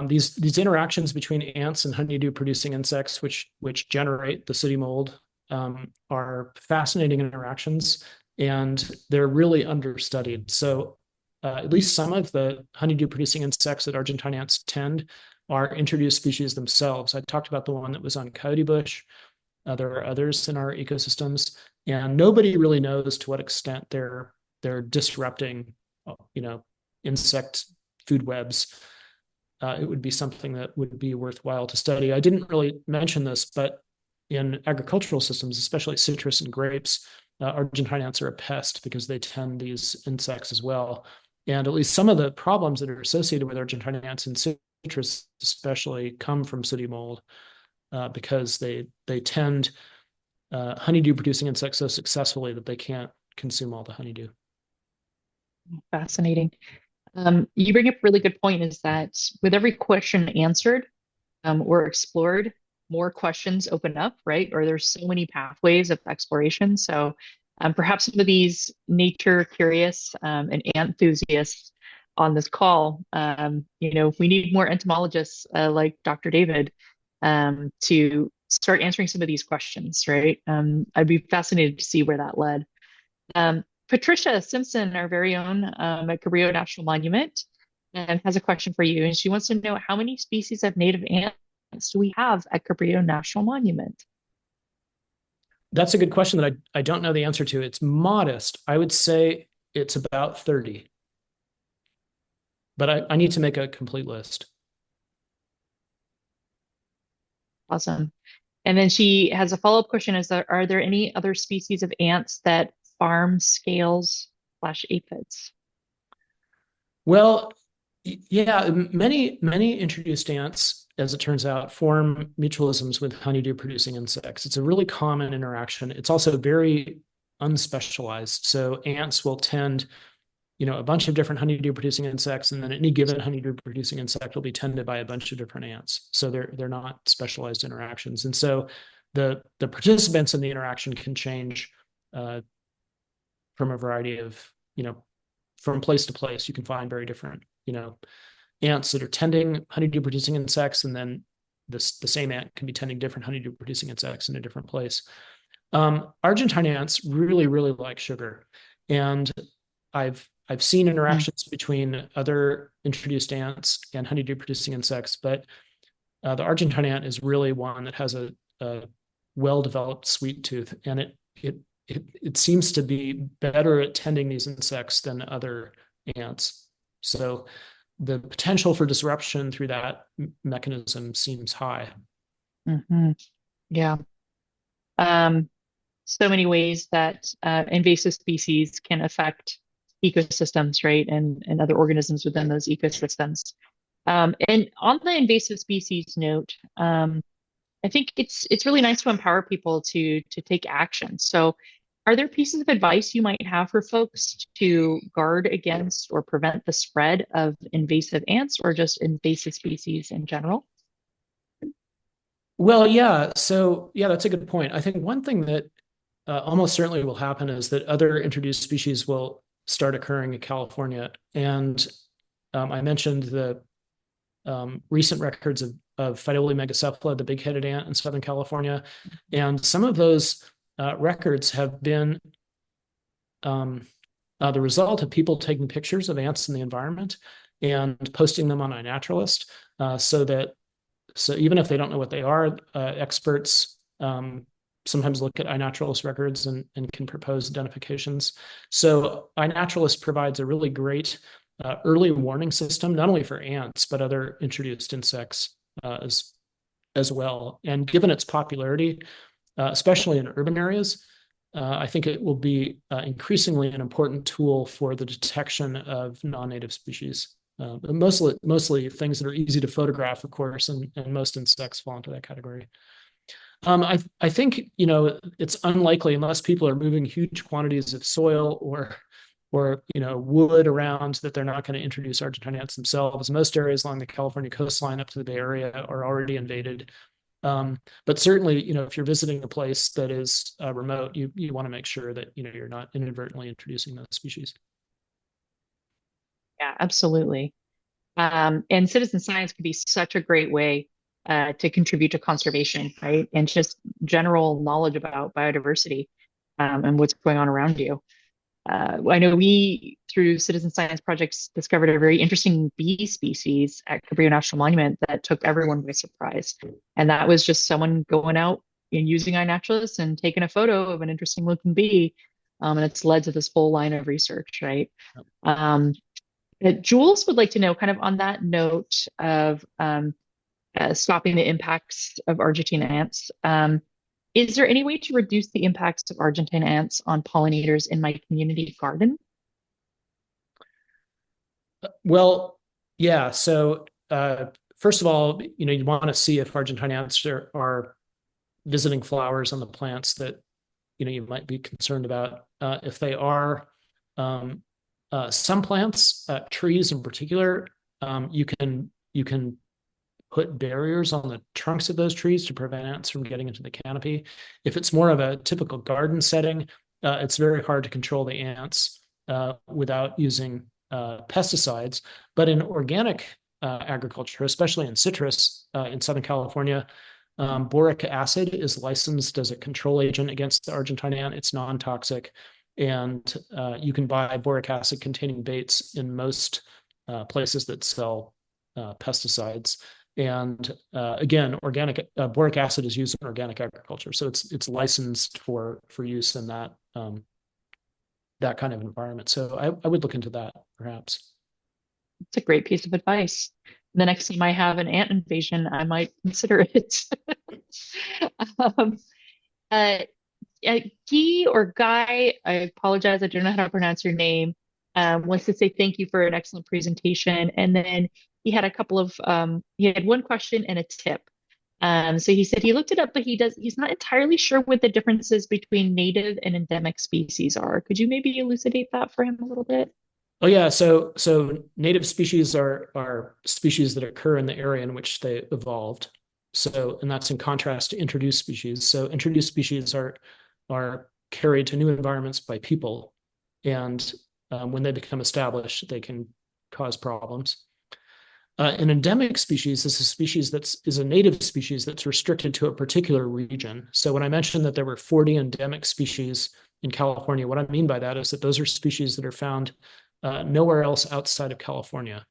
S2: These interactions between ants and honeydew producing insects, which generate the city mold, are fascinating interactions, and they're really understudied. So, at least some of the honeydew producing insects that Argentine ants tend are introduced species themselves. I talked about the one that was on coyote bush. There are others in our ecosystems, and nobody really knows to what extent they're disrupting, you know, insect food webs. It would be something that would be worthwhile to study. I didn't really mention this, but in agricultural systems, especially citrus and grapes, Argentine ants are a pest because they tend these insects as well. And at least some of the problems that are associated with Argentine ants in citrus, especially, come from sooty mold because they tend honeydew producing insects so successfully that they can't consume all the honeydew.
S1: Fascinating. You bring up a really good point is that with every question answered or explored, more questions open up, right? Or there's so many pathways of exploration. So perhaps some of these nature curious and enthusiasts on this call, we need more entomologists like Dr. David to start answering some of these questions, right? I'd be fascinated to see where that led. Patricia Simpson, our very own at Cabrillo National Monument, and has a question for you. And she wants to know how many species of native ants do we have at Cabrillo National Monument?
S2: That's a good question that I don't know the answer to. It's modest. I would say it's about 30, but I need to make a complete list.
S1: Awesome. And then she has a follow-up question: are there any other species of ants that farm scales slash aphids?
S2: Well, yeah, many introduced ants, as it turns out, form mutualisms with honeydew producing insects. It's a really common interaction. It's also very unspecialized. So ants will tend, a bunch of different honeydew producing insects, and then any given honeydew producing insect will be tended by a bunch of different ants. So they're not specialized interactions. And so the participants in the interaction can change from a variety of, from place to place. You can find very different, ants that are tending honeydew producing insects, and then the same ant can be tending different honeydew producing insects in a different place. Argentine ants really, really like sugar. And I've seen
S1: Mm,
S2: interactions between other introduced ants and honeydew producing insects, but the Argentine ant is really one that has a well-developed sweet tooth, and it seems to be better at tending these insects than other ants. So the potential for disruption through that mechanism seems high.
S1: mhm. Yeah. Um, so many ways that invasive species can affect ecosystems, right? And other organisms within those ecosystems. And on the invasive species note, I think it's really nice to empower people to take action. So, are there pieces of advice you might have for folks to guard against or prevent the spread of invasive ants or just invasive species in general?
S2: Well, yeah. So, yeah, that's a good point. I think one thing that almost certainly will happen is that other introduced species will start occurring in California. And I mentioned the recent records of Phytolea megacephala, the big-headed ant in Southern California. And some of those records have been the result of people taking pictures of ants in the environment and posting them on iNaturalist, so even if they don't know what they are, experts sometimes look at iNaturalist records and can propose identifications. So iNaturalist provides a really great early warning system, not only for ants, but other introduced insects as well. And given its popularity, especially in urban areas, I think it will be increasingly an important tool for the detection of non-native species. Mostly things that are easy to photograph, of course, and most insects fall into that category. I think it's unlikely unless people are moving huge quantities of soil or wood around that they're not going to introduce Argentine ants themselves. Most areas along the California coastline up to the Bay Area are already invaded. But certainly, if you're visiting a place that is remote, you want to make sure that you're not inadvertently introducing those species.
S1: Yeah, absolutely. And citizen science could be such a great way to contribute to conservation, right? And just general knowledge about biodiversity and what's going on around you. I know we, through citizen science projects, discovered a very interesting bee species at Cabrillo National Monument that took everyone by surprise. And that was just someone going out and using iNaturalist and taking a photo of an interesting looking bee. And it's led to this whole line of research, right? Um, Jules would like to know, kind of on that note of stopping the impacts of Argentine ants. Is there any way to reduce the impacts of Argentine ants on pollinators in my community garden?
S2: Well, yeah. So first of all, you want to see if Argentine ants are visiting flowers on the plants that you might be concerned about. If they are, um, some plants, trees in particular, you can put barriers on the trunks of those trees to prevent ants from getting into the canopy. If it's more of a typical garden setting, it's very hard to control the ants without using pesticides. But in organic agriculture, especially in citrus in Southern California, boric acid is licensed as a control agent against the Argentine ant. It's non-toxic, and you can buy boric acid containing baits in most places that sell pesticides. And again, organic boric acid is used in organic agriculture, so it's licensed for use in that kind of environment. So I would look into that perhaps.
S1: It's a great piece of advice. The next time I have an ant invasion, I might consider it. um, uh, Guy or Guy, I apologize, I don't know how to pronounce your name, wants to say thank you for an excellent presentation. And then he had one question and a tip. So he said he looked it up, but he's not entirely sure what the differences between native and endemic species are. Could you maybe elucidate that for him a little bit?
S2: Oh yeah, so native species are species that occur in the area in which they evolved. So, and that's in contrast to introduced species. So introduced species are carried to new environments by people, and when they become established, they can cause problems. An endemic species is a species is a native species that's restricted to a particular region. So when I mentioned that there were 40 endemic species in California, what I mean by that is that those are species that are found nowhere else outside of California.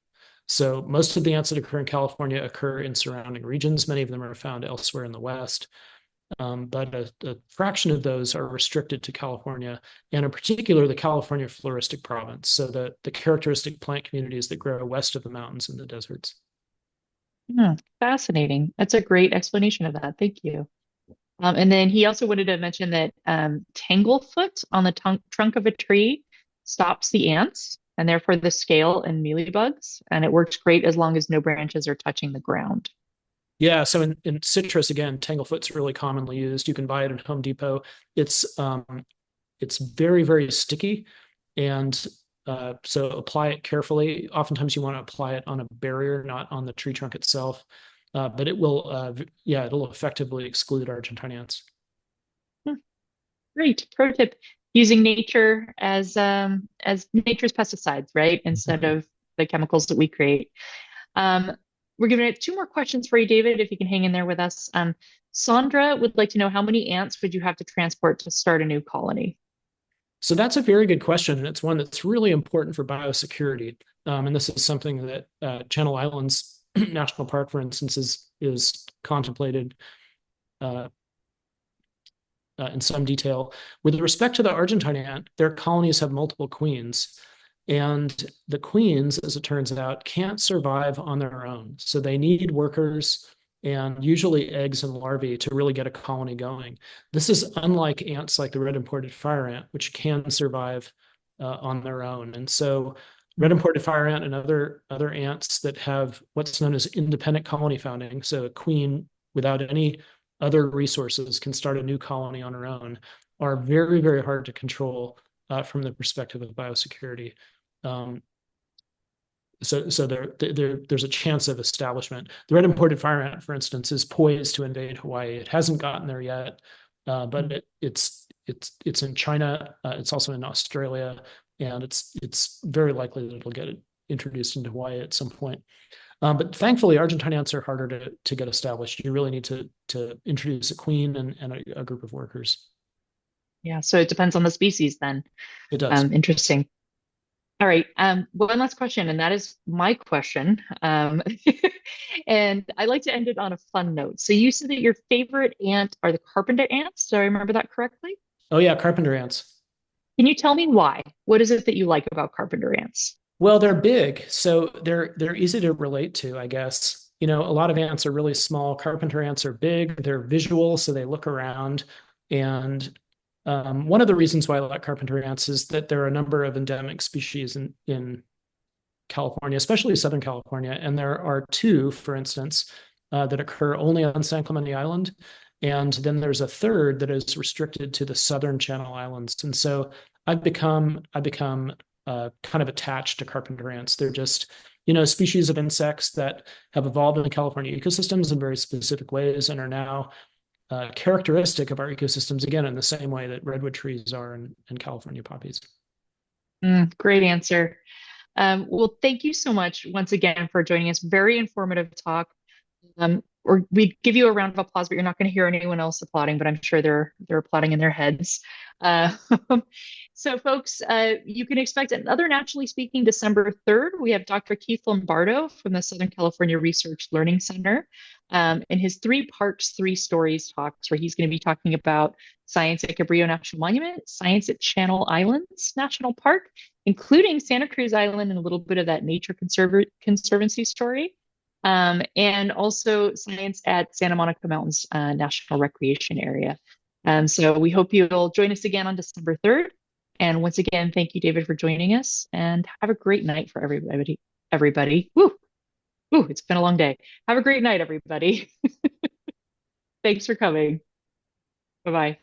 S2: So most of the ants that occur in California occur in surrounding regions. Many of them are found elsewhere in the West. But a fraction of those are restricted to California, and in particular, the California floristic province. So the characteristic plant communities that grow west of the mountains and the deserts.
S1: Hmm, fascinating. That's a great explanation of that. Thank you. And then he also wanted to mention that tanglefoot on the trunk of a tree stops the ants and therefore the scale and mealybugs. And it works great as long as no branches are touching the ground.
S2: Yeah, so in citrus, again, tanglefoot's really commonly used. You can buy it at Home Depot. It's very, very sticky, and so apply it carefully. Oftentimes, you want to apply it on a barrier, not on the tree trunk itself. But it'll effectively exclude Argentine ants.
S1: Hmm, great. Pro tip, using nature as nature's pesticides, right? Instead of the chemicals that we create. Um, we're giving it two more questions for you, David, if you can hang in there with us. Sandra would like to know how many ants would you have to transport to start a new colony?
S2: So that's a very good question, and it's one that's really important for biosecurity. And this is something that Channel Islands National Park, for instance, is contemplated in some detail. With respect to the Argentine ant, their colonies have multiple queens. And the queens, as it turns out, can't survive on their own. So they need workers and usually eggs and larvae to really get a colony going. This is unlike ants like the red imported fire ant, which can survive on their own. And so red imported fire ant and other ants that have what's known as independent colony founding, so a queen without any other resources can start a new colony on her own, are very, very hard to control from the perspective of biosecurity. Um, so there's a chance of establishment. The red imported fire ant, for instance, is poised to invade Hawaii. It hasn't gotten there yet, but it's in China. It's also in Australia, and it's very likely that it'll get introduced into Hawaii at some point. But thankfully, Argentine ants are harder to get established. You really need to introduce a queen and a group of workers.
S1: Yeah, so it depends on the species then.
S2: It does.
S1: Interesting. All right. One last question, and that is my question. And I like to end it on a fun note. So you said that your favorite ant are the carpenter ants. Do I remember that correctly?
S2: Oh yeah, carpenter ants.
S1: Can you tell me why? What is it that you like about carpenter ants?
S2: Well, they're big, so they're easy to relate to, I guess. You know, a lot of ants are really small. Carpenter ants are big. They're visual, so they look around. And one of the reasons why I like carpenter ants is that there are a number of endemic species in California, especially Southern California. And there are two, for instance, that occur only on San Clemente Island. And then there's a third that is restricted to the Southern Channel Islands. And so I become kind of attached to carpenter ants. They're just, species of insects that have evolved in California ecosystems in very specific ways and are now characteristic of our ecosystems, again, in the same way that redwood trees are in California poppies.
S1: Great answer. Well, thank you so much once again for joining us. Very informative talk. Or we'd give you a round of applause, but you're not going to hear anyone else applauding, but I'm sure they're applauding in their heads. Uh, so folks, you can expect another Naturally Speaking December 3rd. We have Dr. Keith Lombardo from the Southern California Research Learning Center in his three parts, three stories talks, where he's going to be talking about science at Cabrillo National Monument, science at Channel Islands National Park, including Santa Cruz Island and a little bit of that Nature Conservancy story. And also science at Santa Monica Mountains National Recreation Area. So we hope you'll join us again on December 3rd. And once again, thank you, David, for joining us, and have a great night for everybody. Everybody. Woo, woo, it's been a long day. Have a great night, everybody. Thanks for coming. Bye-bye.